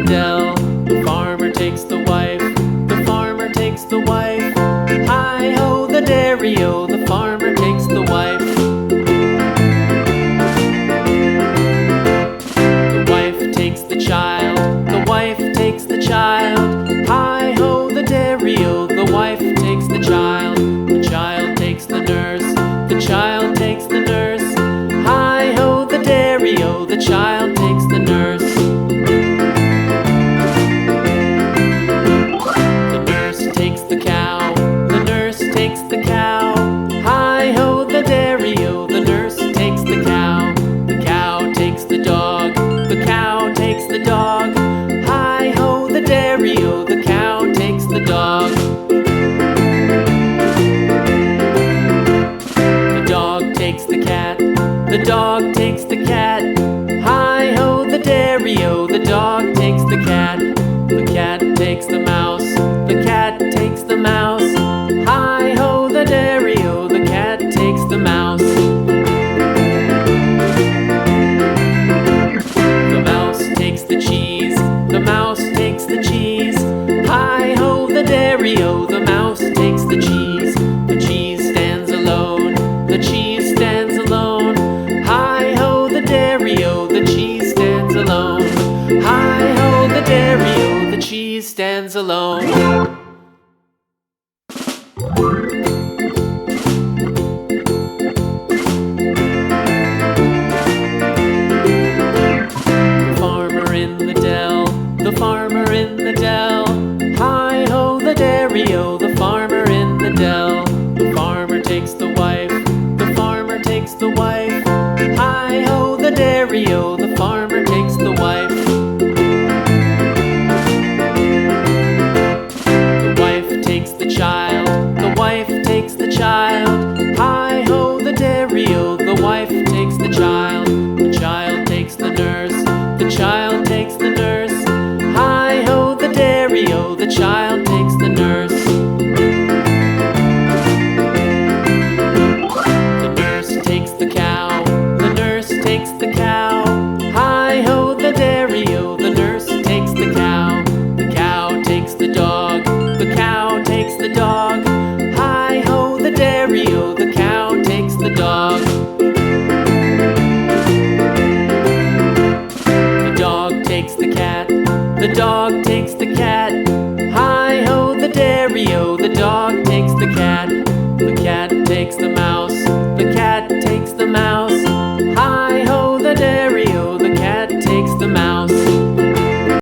dell. The farmer takes the wife, the farmer takes the wife. Hi-ho, the dairy-o, the farmer takes the wife. The wife takes the child, the wife takes the child. Hi-ho, the dairy-o, the wife takes the child. The child takes the nurse, the child takes the nurse. Hi-ho, the dairy-o, the child takes the nurse. The nurse takes the cow, the nurse takes the cow. Hi-ho, the dairy-o, the nurse takes the cow. The cow takes the dog, the cow takes the dog. Hi-ho, the dairy-o, the cow takes the dog. The dog takes the cat, the dog takes the cat. Hi-ho, the dairy-o, the dog takes the cat. The cat takes the mouse, the cat takes the mouse. Hi-ho, the dairy-o, the cat takes the mouse. The mouse takes the cheese, the mouse takes the cheese. Hi-ho, the dairy-o, the mouse takes the cheese. The cheese stands alone, the cheese stands alone. Hi-ho, the dairy-o, the cheese stands alone. Hi-ho, the dairy-o, the cheese stands alone. The farmer in the dell, the farmer in the dell. Hi-ho, the dairy-o, the farmer in the dell. The farmer takes the wife, the farmer takes the wife. Hi-ho, the dairy-o, the farmer takes the wife. The wife takes the child, the wife takes the child. Hi-ho, the dairy-o, the wife takes the child. The child takes the nurse, the child takes the nurse. Hi-ho, the dairy-o, the child takes the nurse. The nurse takes the cow, the nurse takes the cow. Hi-ho, the dairy-o, the nurse takes the cow. The cow takes the dog, the cow takes the dog. Hi-ho, the dairy-o, the cow takes the dog. The dog takes the cat, the dog takes the cat. Hi-ho, the dairy-o, the dog takes the cat. The cat takes the mouse,